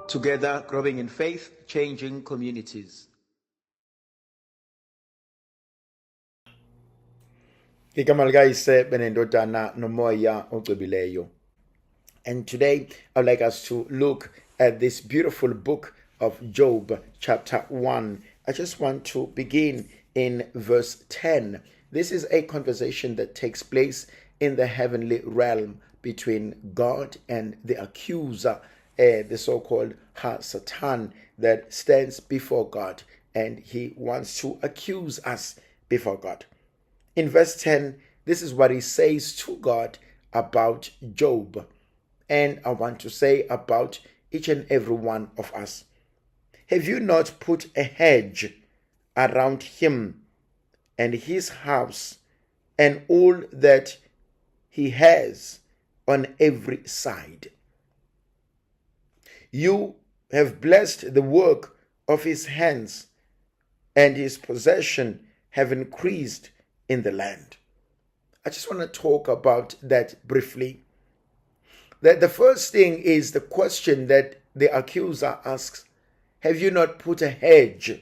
Together, growing in faith, changing communities. Igama likayise benendodana nomoya ocwebileyo. And today I would like us to look at this beautiful book of Job, chapter 1. I just want to begin in verse 10. This is a conversation that takes place in the heavenly realm between God and the accuser, the so-called Satan, that stands before God, and he wants to accuse us before God. In verse 10, this is what he says to God about Job. And I want to say about each and every one of us. Have you not put a hedge around him and his house and all that he has on every side? You have blessed the work of his hands, and his possession have increased in the land. I just want to talk about that briefly. That the first thing is the question that the accuser asks: have you not put a hedge?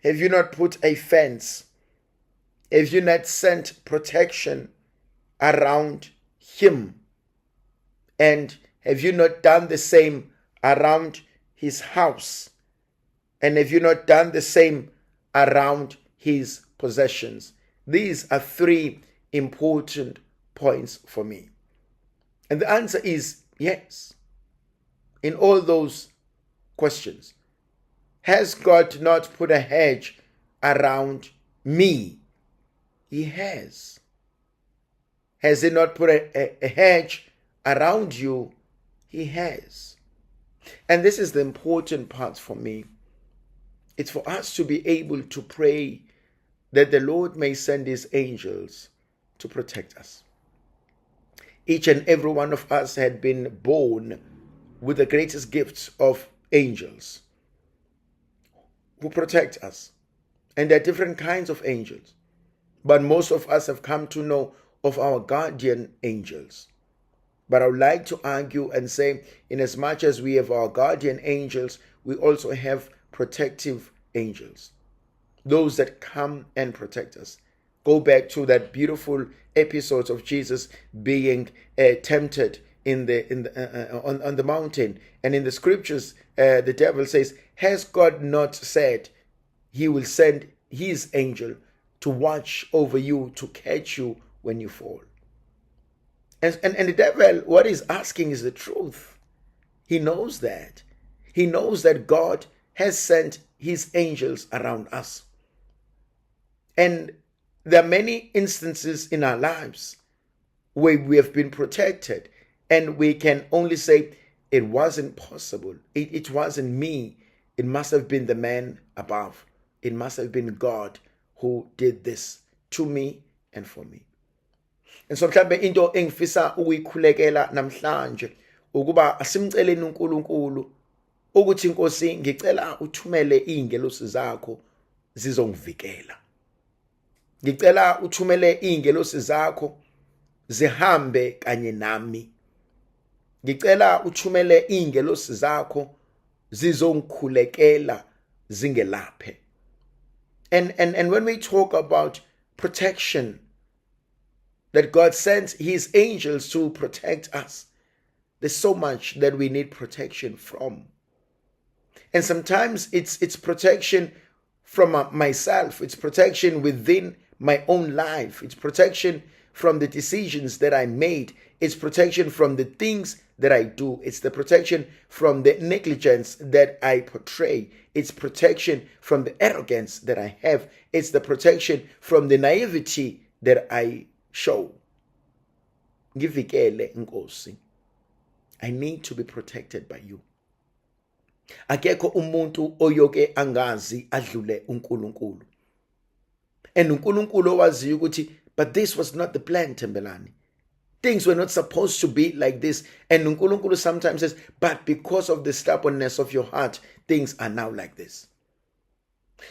Have you not put a fence? Have you not sent protection around him? And have you not done the same around his house? And have you not done the same around his possessions? These are three important points for me. And the answer is yes. In all those questions, has God not put a hedge around me? He has. Has he not put a hedge around you? He has. And this is the important part for me. It's for us to be able to pray that the Lord may send his angels to protect us. Each and every one of us had been born with the greatest gifts of angels who protect us. And there are different kinds of angels. But most of us have come to know of our guardian angels. But I would like to argue and say, in as much as we have our guardian angels, we also have protective angels. Those that come and protect us. Go back to that beautiful episode of Jesus being tempted on the mountain. And in the scriptures, the devil says, has God not said he will send his angel to watch over you, to catch you when you fall? And the devil, what he's asking is the truth. He knows that. He knows that God has sent his angels around us. And there are many instances in our lives where we have been protected, and we can only say, it wasn't possible. It wasn't me. It must have been the man above. It must have been God who did this to me and for me. And so mhlawumbe into engifisa ukuyikhulekela namhlanje ukuba asimceleni uNkulunkulu ukuthi Nkosi, ngicela uthumele izingelosi zakho zizongivikela. Ngicela uthumele izingelosi zakho zihambe kanye nami. Ngicela uthumele izingelosi zakho zizongikhulekela zingelaphe. And when we talk about protection, that God sends his angels to protect us, there's so much that we need protection from. And sometimes it's protection from myself. It's protection within my own life. It's protection from the decisions that I made. It's protection from the things that I do. It's the protection from the negligence that I portray. It's protection from the arrogance that I have. It's the protection from the naivety that I show. Ngivikele Nkosi. I need to be protected by you. Akekho umuntu oyoke angazi adlule uNkulunkulu. And uNkulunkulu owaziyo ukuthi, but this was not the plan, Tembelani. Things were not supposed to be like this. And uNkulunkulu sometimes says, but because of the stubbornness of your heart, things are now like this.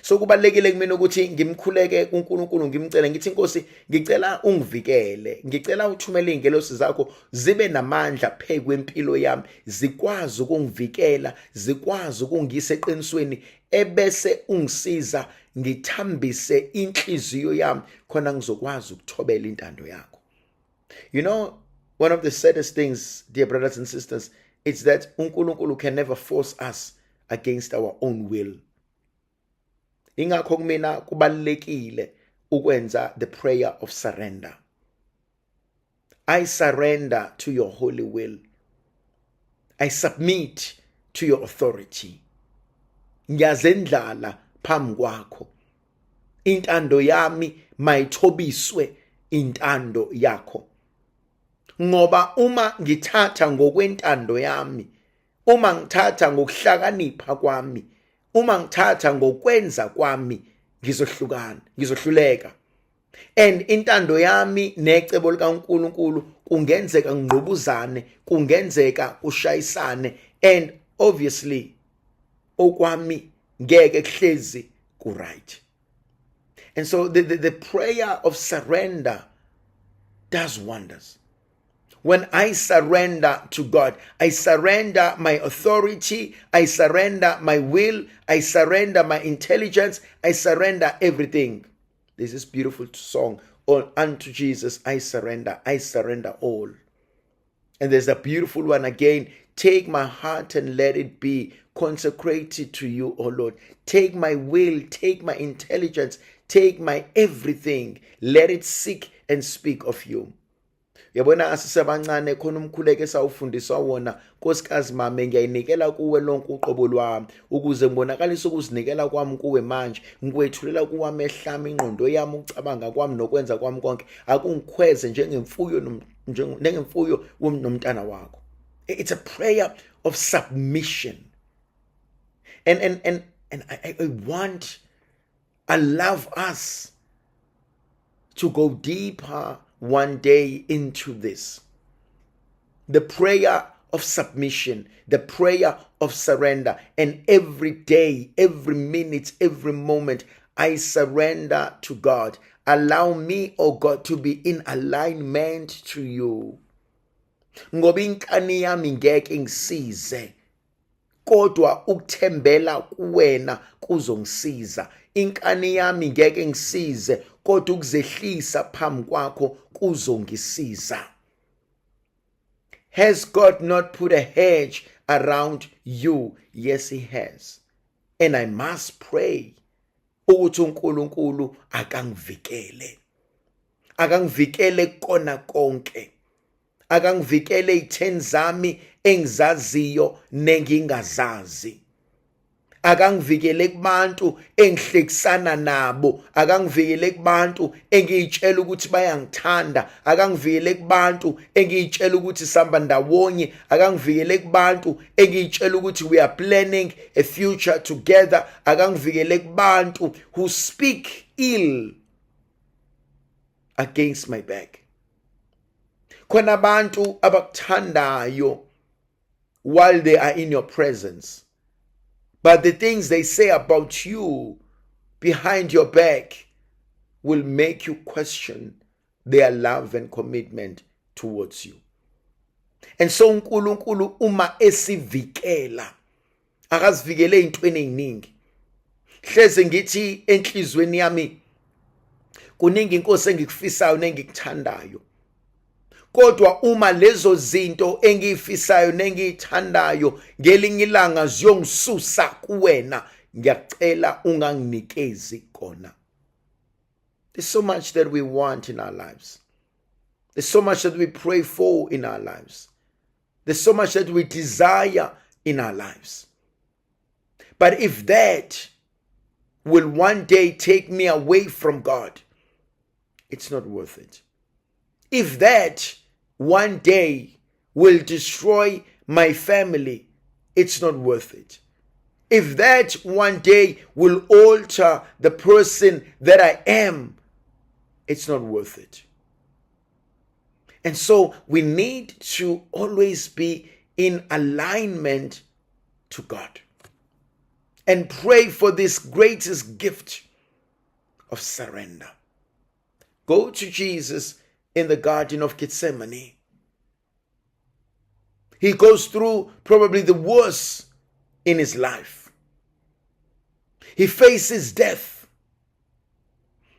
So kubalekile kumina ukuthi ngimkhuleke kuNkulunkulu ngimcela ngithi Nkosi ngicela ungivikele, ngicela uthumele ingelosi zakho zibe namandla phezu kwempilo yami, zikwazi ukungivikela, zikwazi ukungisa eqinisweni, ebese ungisiza ngithambise inhliziyo yami khona ngizokwazi ukuthobela intando yakho. You know, one of the saddest things, dear brothers and sisters, it's that uNkulunkulu can never force us against our own will. Ingakho kumina kubalekile ukwenza the prayer of surrender. I surrender to your holy will. I submit to your authority. Ngiyazendlala phambi kwakho. Intando yami mayithobiswe intando yakho. Ngoba uma ngithatha ngokwentando yami, uma ngithatha ngokuhlakanipha kwami, uma ngithatha ngokwenza kwami, ngizohluleka. And intando yami necebo likaNkulunkulu kungenzeka ngqobuzane, kungenzeka kushayisane, and obviously okwami ngeke kuhlezi ku right. And so the prayer of surrender does wonders. When I surrender to God, I surrender my authority, I surrender my will, I surrender my intelligence, I surrender everything. There's this beautiful song, unto Jesus I surrender all. And there's a beautiful one again, take my heart and let it be consecrated to you, O Lord. Take my will, take my intelligence, take my everything, let it seek and speak of you. Yabona asisebancane khona umkhuleko esawufundiswa wona nkosikazi mama ngiyayinikela kuwe lonke uqobo lwami ukuze ngibonakalise ukuzinikela kwami kuwe manje ngikwethulela kuwami ehlami ingqondo yami ukucabanga kwami nokwenza kwami konke akungikhweze njengemfuyo nomntana wakho. It's a prayer of submission. And I love us to go deeper one day into this. The prayer of submission, the prayer of surrender. And every day, every minute, every moment, I surrender to God. Allow me, oh God, to be in alignment to you. Ngoba inkani yami ngeke ngisize, kodwa ukuthembela kuwena kuzongisiza. Inkani yami ngeke ngisize, kodwa ukuzehlisa phambi kwakho kuzongisiza. Has God not put a hedge around you? Yes, he has. And I must pray ukuthi uNkulunkulu akangivikele. Akangivikele kona konke. Akangivikele itheni zami engizaziyo nengingazazi. Akangivikele kubantu engihlekisana nabo, akangivikele kubantu engiyitshela ukuthi bayangithanda, akangivikele kubantu engiyitshela ukuthi samba ndawonye, akangivikele kubantu engiyitshela ukuthi we are planning a future together, akangivikele kubantu who speak ill against my back. Khona abantu abakuthandayo while they are in your presence, but the things they say about you behind your back will make you question their love and commitment towards you. And so uNkulunkulu uma esivikela, akazivikele ezintweni eziningi. Hleze ngithi enhlizweni yami kuningi inkosi engikufisayo nengikuthandayo. Kodwa uma lezo zinto engiyifisayo nengiyithandayo ngelinye ilanga ziyongisusa kuwena, ngiyacela unganginikezi kona. There's so much that we want in our lives. There's so much that we pray for in our lives. There's so much that we desire in our lives. But if that will one day take me away from God, it's not worth it. If that one day will destroy my family, it's not worth it. If that one day will alter the person that I am, it's not worth it. And so we need to always be in alignment to God. and pray for this greatest gift of surrender. Go to Jesus in the Garden of Gethsemane. He goes through probably the worst in his life. He faces death,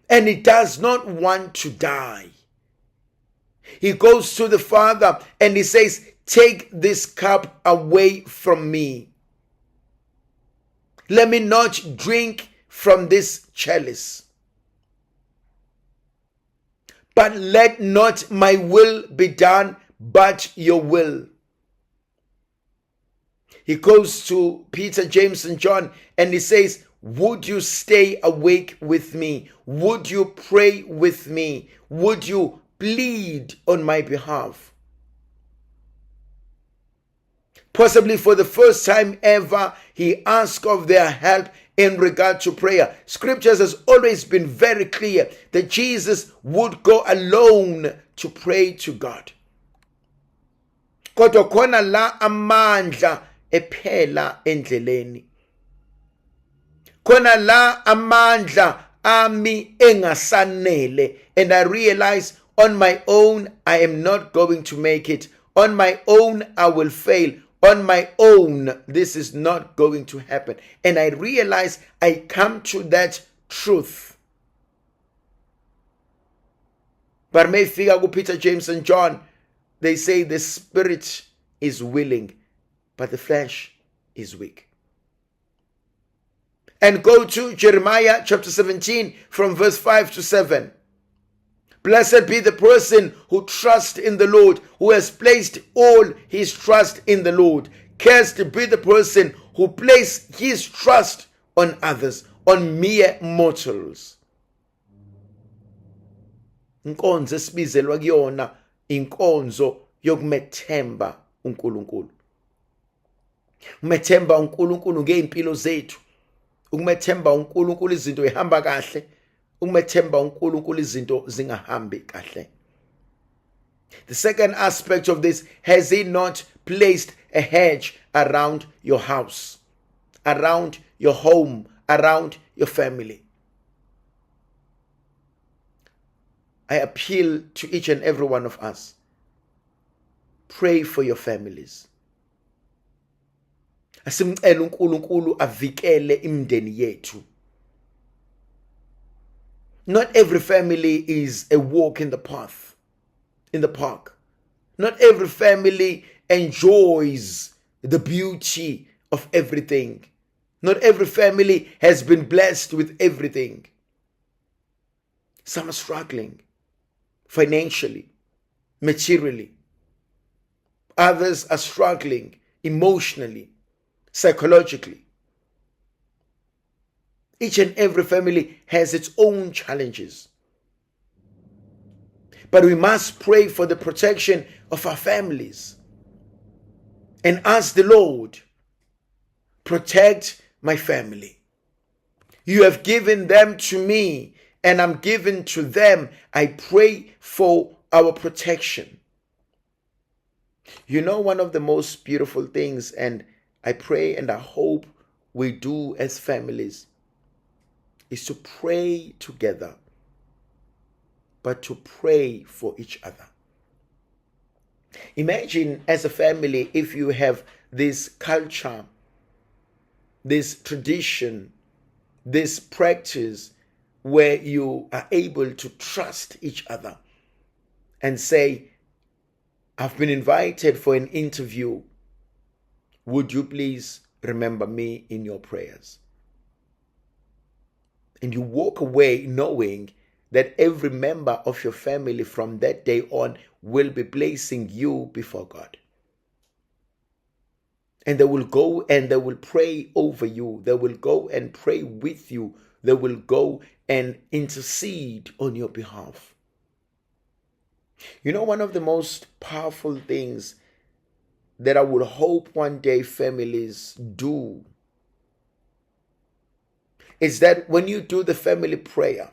and he does not want to die. He goes to the Father and he says, "Take this cup away from me. Let me not drink from this chalice. But let not my will be done, but your will." He goes to Peter, James, and John and he says, "Would you stay awake with me? Would you pray with me? Would you plead on my behalf?" Possibly for the first time ever, he asked of their help in regard to prayer. Scriptures has always been very clear that Jesus would go alone to pray to God. Kodwa khona la amandla ephela endleleni. Khona la amandla ami engasanele, and I realize on my own I am not going to make it. On my own I will fail. On my own this is not going to happen. And I realize I come to that truth. But mayfika ku Peter, James, and John, they say the spirit is willing, but the flesh is weak. And go to Jeremiah chapter 17 from verse 5 to 7. Blessed be the person who trusts in the Lord, who has placed all his trust in the Lord. Cursed be the person who places his trust on others, on mere mortals. Inkonzo esibizelwa kuyona inkonzo yokumethemba uNkulunkulu. Umethemba uNkulunkulu ngeimpilo zethu. Ukumethemba uNkulunkulu izinto ihamba kahle. Umethemba uNkulunkulu izinto zingahambi kahle. The second aspect of this, has he not placed a hedge around your house, around your home, around your family? I appeal to each and every one of us. Pray for your families. Asimcela uNkulunkulu avikele imndeni yethu. Not every family is a walk in the path, in the park. Not every family enjoys the beauty of everything. Not every family has been blessed with everything. Some are struggling financially, materially. Others are struggling emotionally, psychologically. Each and every family has its own challenges. But we must pray for the protection of our families and ask the Lord, protect my family. You have given them to me and I'm given to them. I pray for our protection. You know, one of the most beautiful things, and I pray and I hope we do as families, is to pray together, but to pray for each other. Imagine as a family, if you have this culture, this tradition, this practice where you are able to trust each other and say, I've been invited for an interview. Would you please remember me in your prayers? And you walk away knowing that every member of your family from that day on will be placing you before God. And they will go and they will pray over you. They will go and pray with you. They will go and intercede on your behalf. You know, one of the most powerful things that I would hope one day families do is that when you do the family prayer,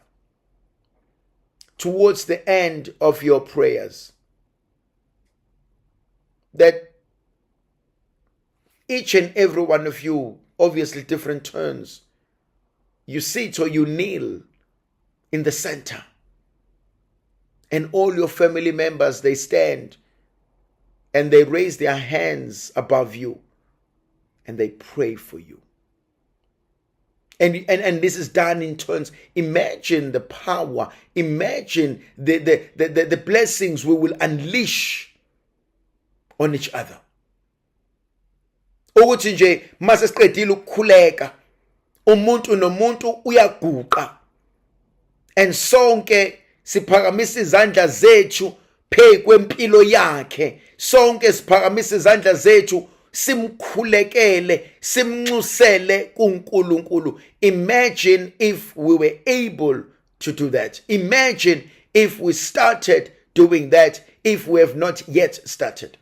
towards the end of your prayers, that each and every one of you obviously different turns. You sit or you kneel in the center. And all your family members, they stand and they raise their hands above you and they pray for you. And this is done in turns. Imagine the power. Imagine the blessings we will unleash on each other. Ukuthi nje mase siqedile ukukhuleka umuntu nomuntu uyaguqa and sonke siphakamisa izandla zethu phezu kwempilo yakhe. Sonke siphakamisa izandla zethu simkhulekele, simnxusele kuNkulunkulu. Imagine if we were able to do that. Imagine if we started doing that, if we have not yet started.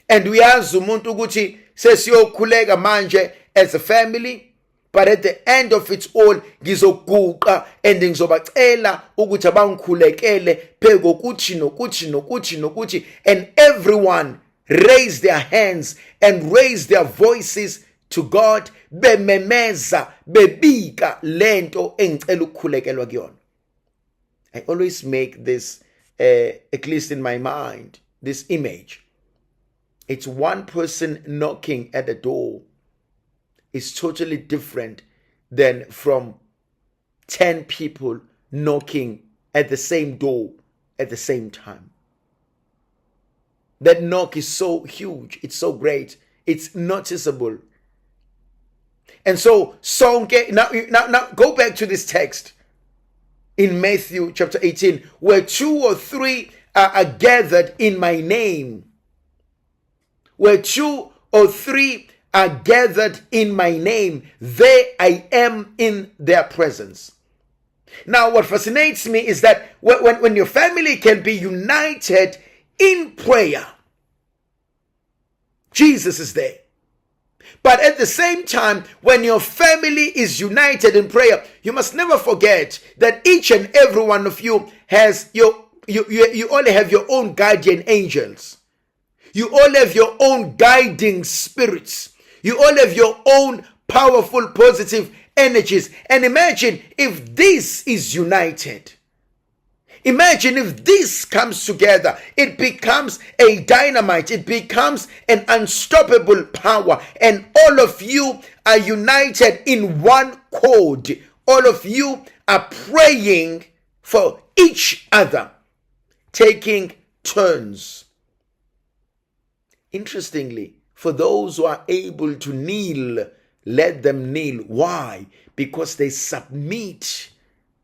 And uyazi umuntu ukuthi sesiyokhuleka manje as a family, but at the end of it all ngizoguqa and ngizobacela ukuthi abangikhulekele phezu kokuthi nokuthi, and everyone raise their hands and raise their voices to God, bememeza, bebika lento engicela ukukhulekelwa kuyona. I always make this, at least in my mind, this image. It's one person knocking at the door. It's totally different than from 10 people knocking at the same door at the same time. That knock is so huge. It's so great. It's noticeable. And so, now go back to this text in Matthew chapter 18, where 2 or 3 are gathered in my name. Where 2 or 3 are gathered in my name, there I am in their presence. Now, what fascinates me is that when your family can be united in prayer, Jesus is there. But at the same time, when your family is united in prayer, you must never forget that each and every one of you has you only have your own guardian angels. You all have your own guiding spirits. You all have your own powerful, positive energies. And imagine if this is united. Imagine if this comes together. It becomes a dynamite. It becomes an unstoppable power. And all of you are united in one chord. All of you are praying for each other, taking turns. Interestingly, for those who are able to kneel, let them kneel. Why? Because they submit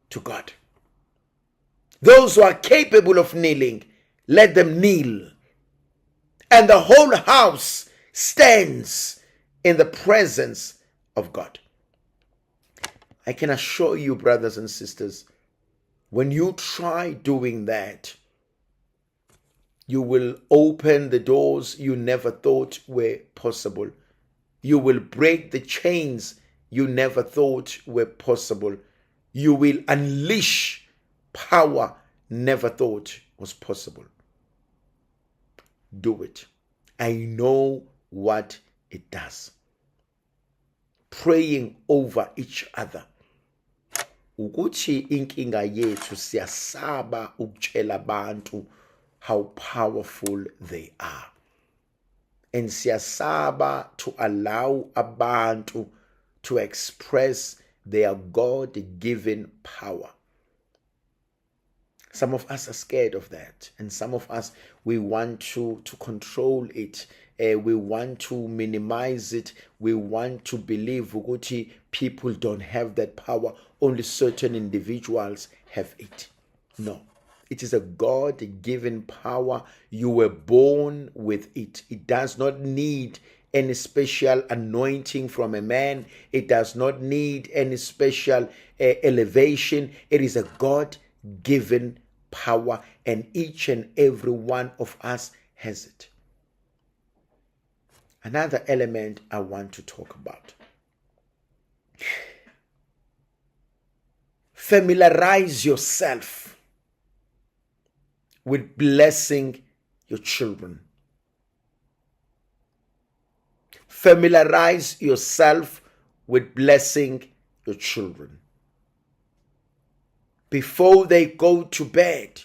to God. Those who are capable of kneeling, let them kneel. And the whole house stands in the presence of God. I can assure you, brothers and sisters, when you try doing that, you will open the doors you never thought were possible. You will break the chains you never thought were possible. You will unleash power never thought was possible. Do it. I know what it does. Praying over each other. Ukuthi inkinga yethu siyasaba ukutshela abantu how powerful they are. And siyasaba to allow abantu to express their God-given power. Some of us are scared of that. And some of us, we want to control it. We want to minimize it. We want to believe ukuthi people don't have that power. Only certain individuals have it. No. It is a God-given power. You were born with it. It does not need any special anointing from a man. It does not need any special elevation. It is a God-given power, and each and every one of us has it. Another element I want to talk about. Familiarize yourself with blessing your children. Familiarize yourself with blessing your children. Before they go to bed,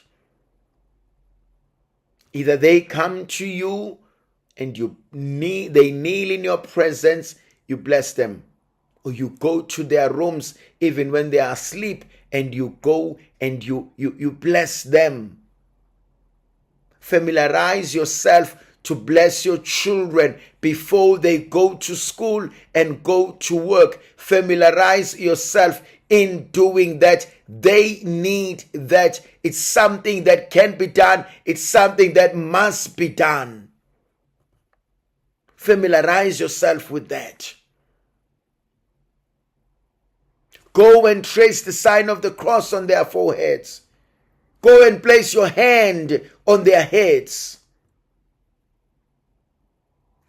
either they come to you and they kneel in your presence, you bless them. Or you go to their rooms even when they are asleep and you go and you bless them. Familiarize yourself to bless your children before they go to school and go to work. Familiarize yourself in doing that. They need that. It's something that can be done. It's something that must be done. Familiarize yourself with that. Go and trace the sign of the cross on their foreheads. Go and place your hand on their heads.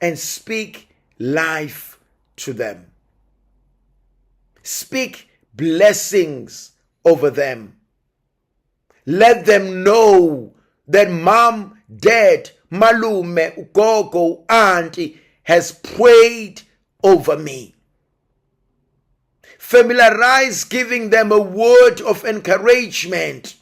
And speak life to them. Speak blessings over them. Let them know that mom, dad, malume, ugogo, auntie has prayed over me. Familiarize giving them a word of encouragement.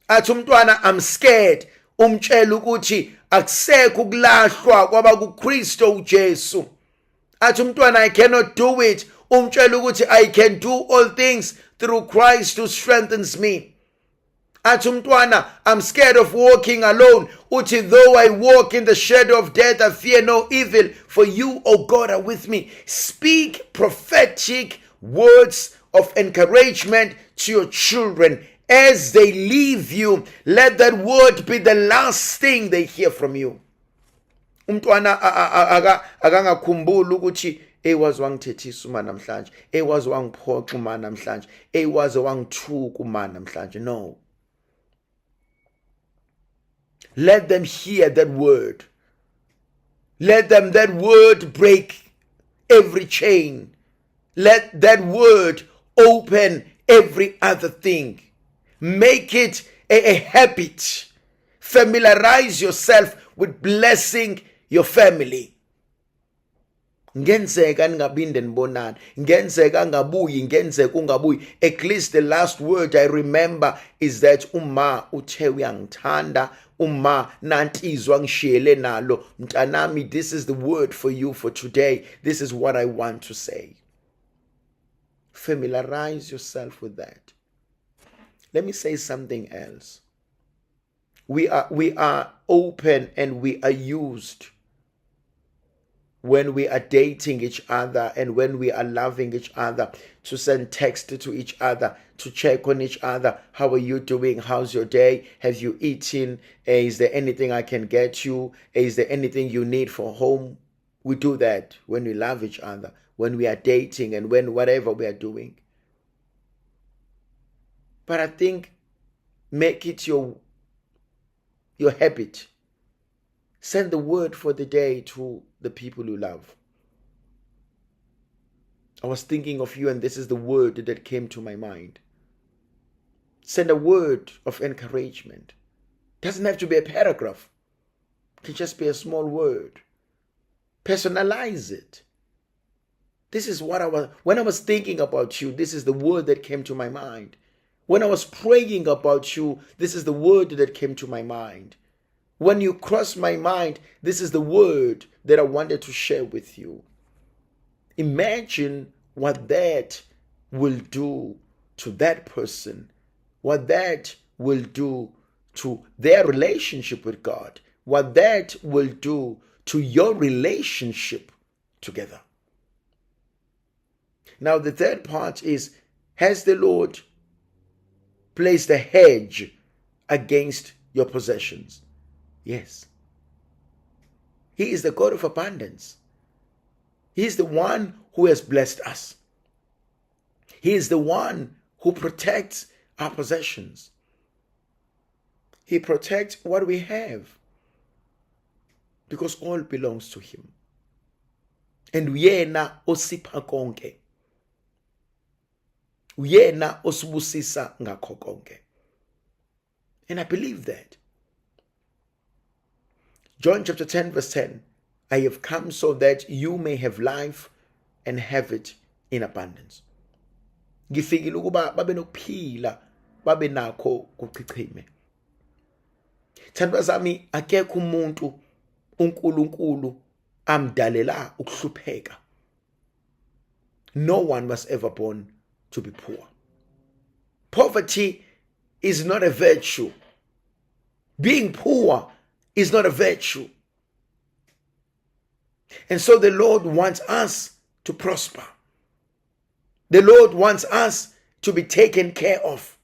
Athi umntwana, I'm scared. Umtshela ukuthi akusekho ukulahlwa kwaba kuKristo uJesu. Athi umntwana, I cannot do it. Umtshela ukuthi I can do all things through Christ who strengthens me. Athi umntwana, I'm scared of walking alone. Uthi, though I walk in the shadow of death, I fear no evil, for you, O God, are with me. Speak prophetic words of encouragement to your children. As they leave you, let that word be the last thing they hear from you. Umntwana akangakhumbula ukuthi ewazi wangithethisa uma namhlanje, ewazi wangiphoxa uma namhlanje, ewazi wangithuka uma namhlanje. No. Let them hear that word. Let that word break every chain. Let that word open every other thing. Make it a habit. Familiarize yourself with blessing your family. Ngenzeka ngabinde nibonana, ngenzeka ngabuyi, ngenzeka ungabuyi. At least the last word I remember is that uma uthe uyangithanda, uma nantizwa ngishiyele nalo, mntanami, this is the word for you for today. This is what I want to say. Familiarize yourself with that. Let me say something else. We are open and we are used when we are dating each other and when we are loving each other to send text to each other, to check on each other. How are you doing? How's your day? Have you eaten? Is there anything I can get you? Is there anything you need for home? We do that when we love each other, when we are dating and when whatever we are doing. But I think make it your habit. Send the word for the day to the people you love. I was thinking of you and this is the word that came to my mind. Send a word of encouragement. Doesn't have to be a paragraph. It can just be a small word. Personalize it. This is what when I was thinking about you, this is the word that came to my mind. When I was praying about you, this is the word that came to my mind. When you crossed my mind, this is the word that I wanted to share with you. Imagine what that will do to that person, what that will do to their relationship with God, what that will do to your relationship together. Now, the third part is, has the Lord placed a hedge against your possessions? Yes. He is the God of abundance. He is the one who has blessed us. He is the one who protects our possessions. He protects what we have because all belongs to Him. And uyena osipha konke. Uyena osibusisa ngakho konke. And I believe that. John chapter 10 verse 10. I have come so that you may have life and have it in abundance. Ngifikile ukuba babe nokuphila, babe nakho kuchichime. Thandwa zami, akekho umuntu uNkulunkulu amdalela ukuhlupheka. No one was ever born to be poor. Poverty is not a virtue. Being poor is not a virtue. And so the Lord wants us to prosper. The Lord wants us to be taken care of.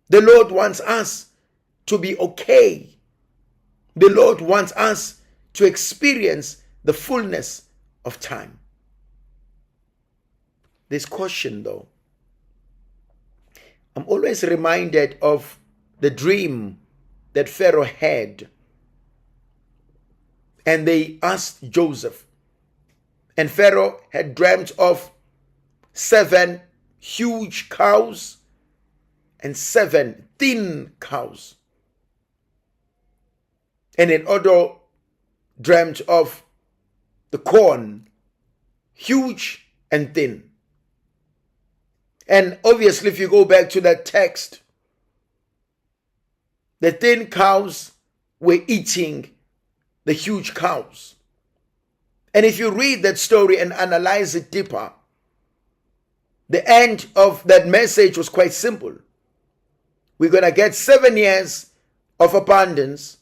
The Lord wants us to be okay. The Lord wants us to experience the fullness of time. This question, though, I'm always reminded of the dream that Pharaoh had. And they asked Joseph. And Pharaoh had dreamt of 7 huge cows and 7 thin cows. And then Odo dreamt of the corn, huge and thin. And obviously, if you go back to that text, the thin cows were eating the huge cows. And if you read that story and analyze it deeper, the end of that message was quite simple. We're going to get 7 years of abundance,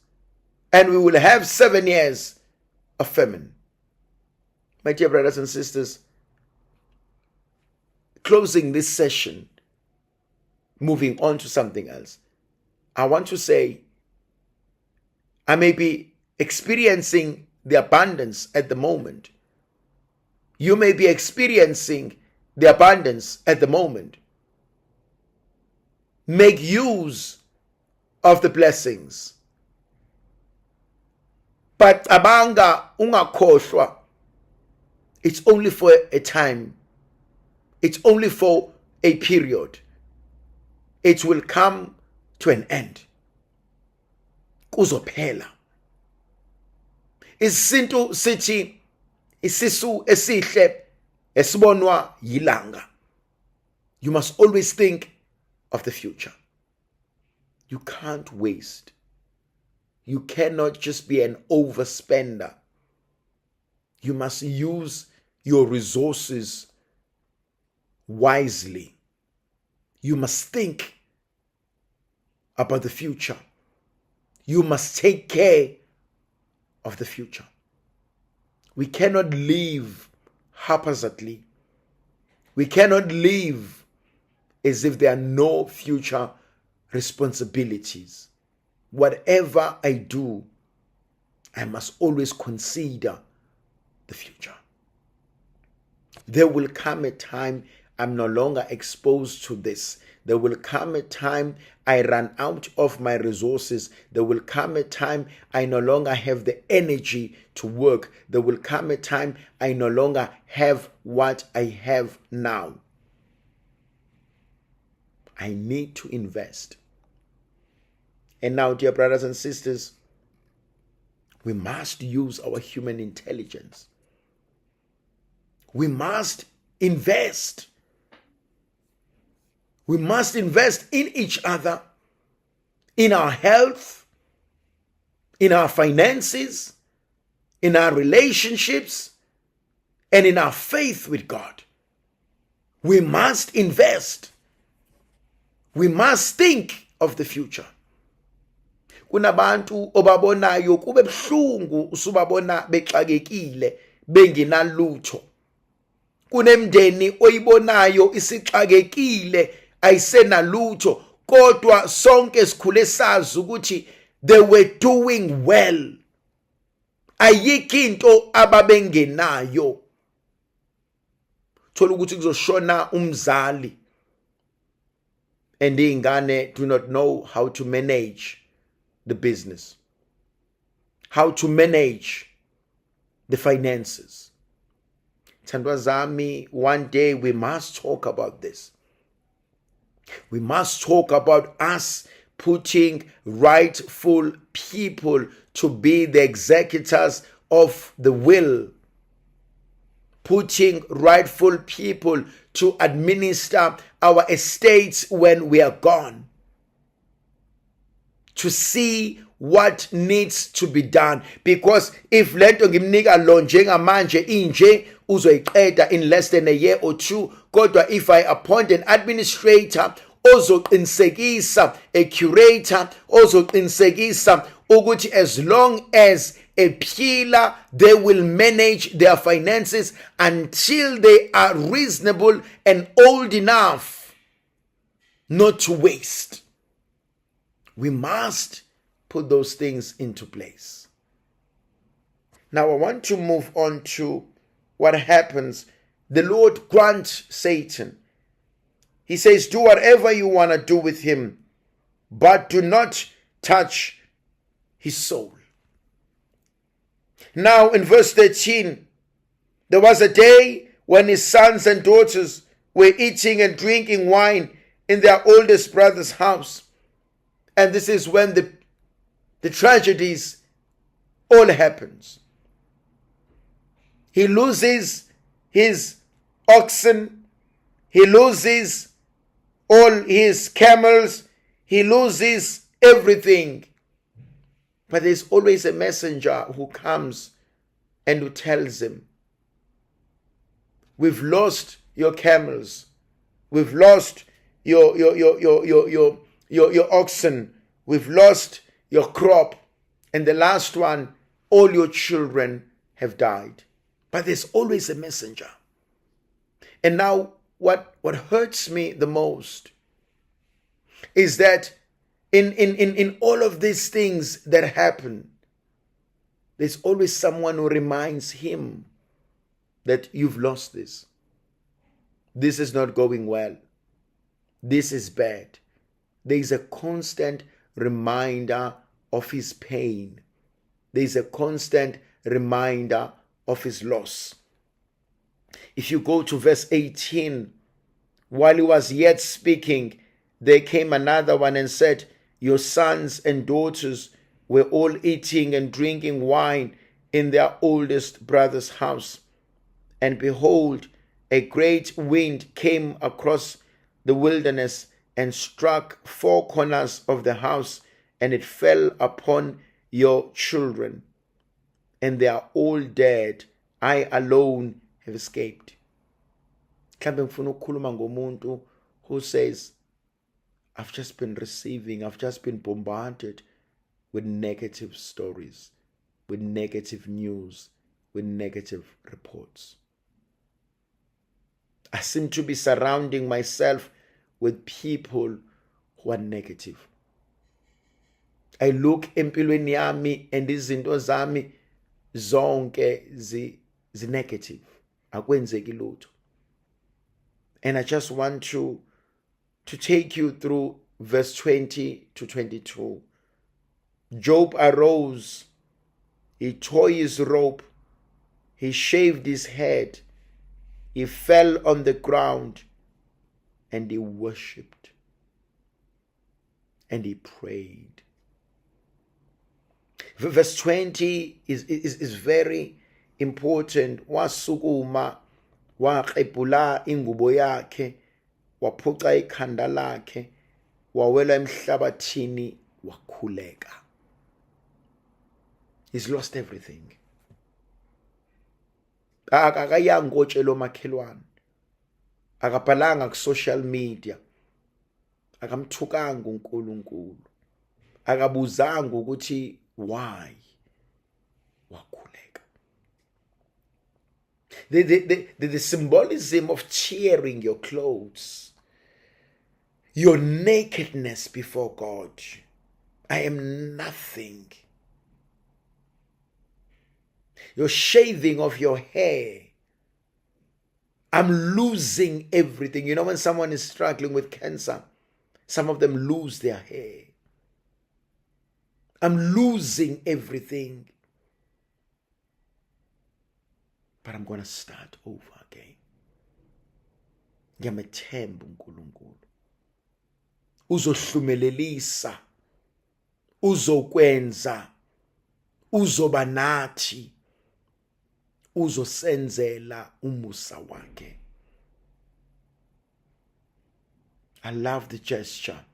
and we will have 7 years of famine. My dear brothers and sisters, closing this session, moving on to something else, I want to say, I may be experiencing the abundance at the moment. You may be experiencing the abundance at the moment. Make use of the blessings. But abanga ungakhohlwa, it's only for a time. It's only for a period. It will come to an end. Kuzophela. Isintu sithi isisu esihle esibonwa yilanga. You must always think of the future. You can't waste. You cannot just be an overspender. You must use your resources wisely. You must think about the future. You must take care of the future. We cannot live haphazardly. We cannot live as if there are no future responsibilities. Whatever I do, I must always consider the future. There will come a time I'm no longer exposed to this. There will come a time I run out of my resources. There will come a time I no longer have the energy to work. There will come a time I no longer have what I have now. I need to invest. And now, dear brothers and sisters, we must use our human intelligence. We must invest. We must invest in each other, in our health, in our finances, in our relationships, and in our faith with God. We must invest. We must think of the future. Kunabantu obabonayo kube buhlungu usubabona bexakekile bengenalutho. Kunemndeni oyibonayo isixakekile ayisenalutho, kodwa sonke sikhule sazi ukuthi they were doing well. Ayikho into ababengenayo. Thola ukuthi kuzoshona umzali and ingane do not know how to manage the business, how to manage the finances. Thandwa zami, one day we must talk about this. We must talk about us putting rightful people to be the executors of the will, putting rightful people to administer our estates when we are gone, to see what needs to be done. Because if lento ngimnika lo njengamanje inje uzoyiqeda in less than a year or two, kodwa if I appoint an administrator ozoqinisekisa, a curator ozoqinisekisa ukuthi as long as ephila, they will manage their finances until they are reasonable and old enough not to waste. We must put those things into place. Now I want to move on to what happens. The Lord grants Satan. He says, do whatever you want to do with him, but do not touch his soul. Now in verse 13, there was a day when his sons and daughters were eating and drinking wine in their oldest brother's house. And this is when the tragedies all happens. He loses his oxen, he loses all his camels, he loses everything. But there's always a messenger who comes and who tells him, we've lost your camels, we've lost your oxen, we've lost your crop, and the last one, all your children have died. But there's always a messenger. And now what hurts me the most is that in all of these things that happen, there's always someone who reminds him that you've lost this. This is not going well. This is bad. There is a constant reminder of his pain. There is a constant reminder of his loss. If you go to verse 18, while he was yet speaking, there came another one and said, your sons and daughters were all eating and drinking wine in their oldest brother's house. And behold, a great wind came across the wilderness and struck four corners of the house, and it fell upon your children, and they are all dead. I alone have escaped. Mhlambe ngifuna ukukhuluma ngomuntu who says, I've just been bombarded with negative stories, with negative news, with negative reports. I seem to be surrounding myself with people who are negative. I look empilweni yami and izinto zami zonke zi negative. Akwenzeki lutho. And I just want to take you through verse 20 to 22. Job arose, he tore his robe, he shaved his head, he fell on the ground, and he worshipped, and he prayed. Verse 20 is very important. Wasukuma, waqebhula ingubo yakhe, waphuca ikhanda lakhe, wawela emhlabathini, wakhuleka. He's lost everything. Akayangotshelo makhelwane, akabhalanga ku social media, akamthukanga uNkulunkulu, akabuzanga ukuthi why, wakhuleka. The symbolism of tearing your clothes, your nakedness before God. I am nothing. Your shaving of your hair. I'm losing everything. You know, when someone is struggling with cancer, some of them lose their hair. I'm losing everything. But I'm going to start over again. Ngiyamethemba uNkulunkulu. Uzohlumelelisa. Uzokwenza. Uzoba nathi. uzosenzela umusa wakhe. I love the gesture.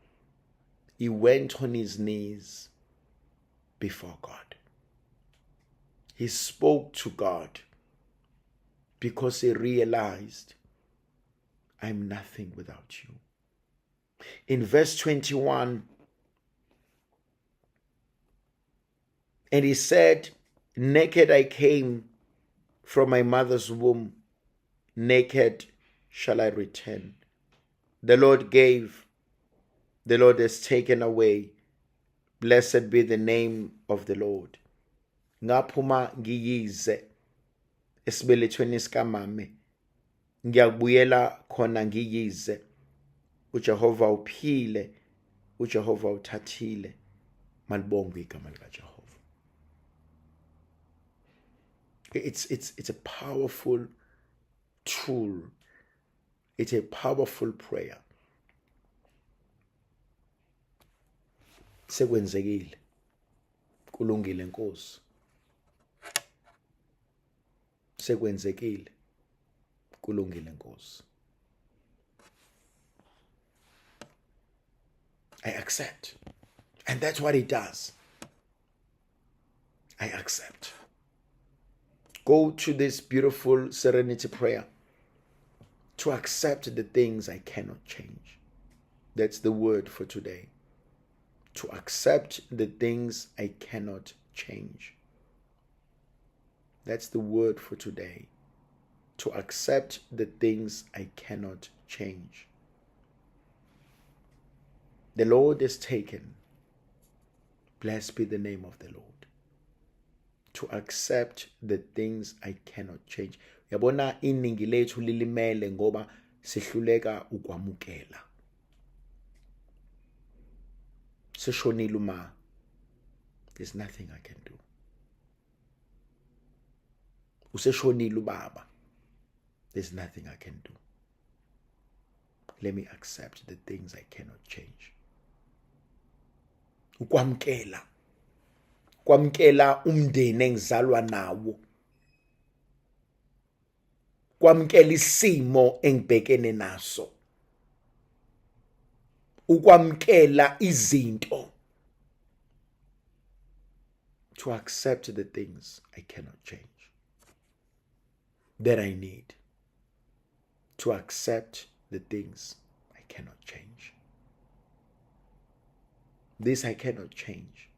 He went on his knees before God. He spoke to God because he realized, I'm nothing without you. In verse 21, and he said, naked I came from my mother's womb, naked shall I return. The Lord gave, the Lord has taken away. Blessed be the name of the Lord. Ngaphuma ngiyize esibelethweni sikamame, ngiyabuyela khona ngiyize. uJehova uphile, uJehova uthathile. Malibongwe igama likaJehova. It's a powerful tool. It's a powerful prayer. Sekwenzekile. Kulungile Nkosi. Sekwenzekile. Kulungile Nkosi. I accept. And that's what he does. I accept. Go to this beautiful serenity prayer to accept the things I cannot change. That's the word for today. To accept the things I cannot change. That's the word for today. To accept the things I cannot change. The Lord is taken. Blessed be the name of the Lord. To accept the things I cannot change. Yabona iningi lethu lilimele ngoba sihluleka ukwamukela. Seshonile uma. There's nothing I can do. Useshonile ubaba. There's nothing I can do. Let me accept the things I cannot change. Ukwamukela. Kwamukela umndeni engizalwa nawo. Kwamukela isimo engibhekene naso. Ukwamukela izinto. To accept the things I cannot change. That I need. To accept the things I cannot change. This I cannot change.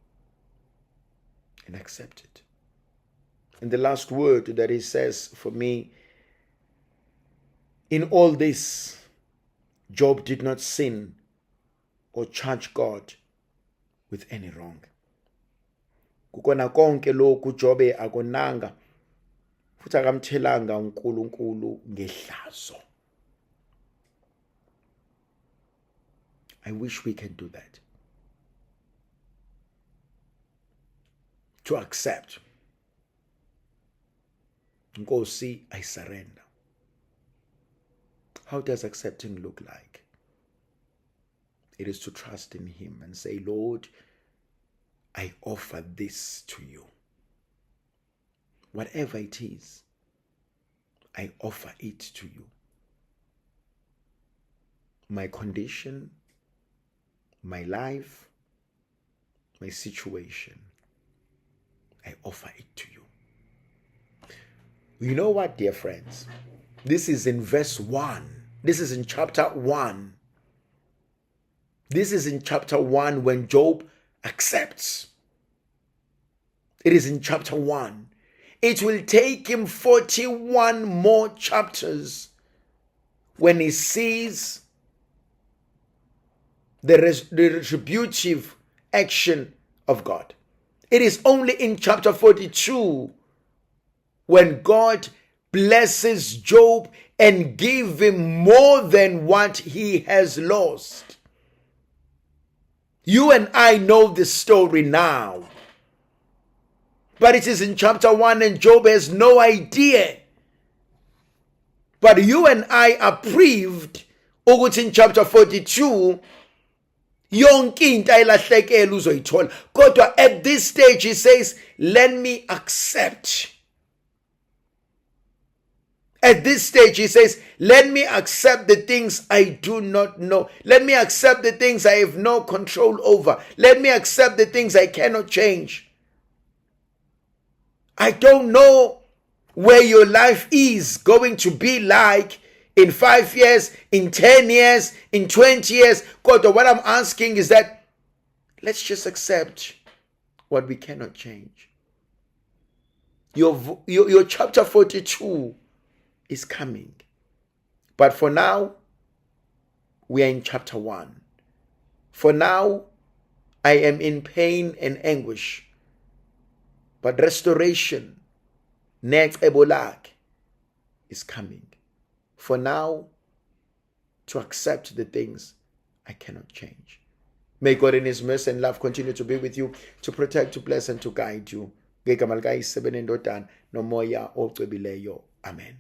And accept it. And the last word that he says for me, in all this, Job did not sin or charge God with any wrong. Kukona konke lokhu Jobe akonanga, futhi akamthelanga uNkulunkulu ngehlazo. I wish we can do that. To accept. Nkosi, I surrender. How does accepting look like? It is to trust in him and say, Lord, I offer this to you. Whatever it is, I offer it to you. My condition, my life, my situation, I offer it to you. You know what, dear friends? This is in verse 1. This is in chapter 1. This is in chapter 1 when Job accepts. It is in chapter 1. It will take him 41 more chapters when he sees the retributive action of God. It is only in chapter 42 when God blesses Job and gives him more than what he has lost. You and I know the story now. But it is in chapter 1 and Job has no idea. But you and I are prived ukuthi in chapter 42 yonke into ayilahlekela uzoyithola. Kodwa at this stage he says, let me accept At this stage, he says, let me accept the things I do not know. Let me accept the things I have no control over. Let me accept the things I cannot change. I don't know where your life is going to be like in 5 years, in 10 years, in 20 years. God, what I'm asking is that let's just accept what we cannot change. Your chapter 42 is coming. But for now, we are in chapter 1. For now, I am in pain and anguish. But restoration, Ngcobo lakhe, is coming. For now, to accept the things I cannot change. May God in His mercy and love continue to be with you, to protect, to bless, and to guide you. Ngegama likaYise benendodana nomoya ocebileyo. Amen.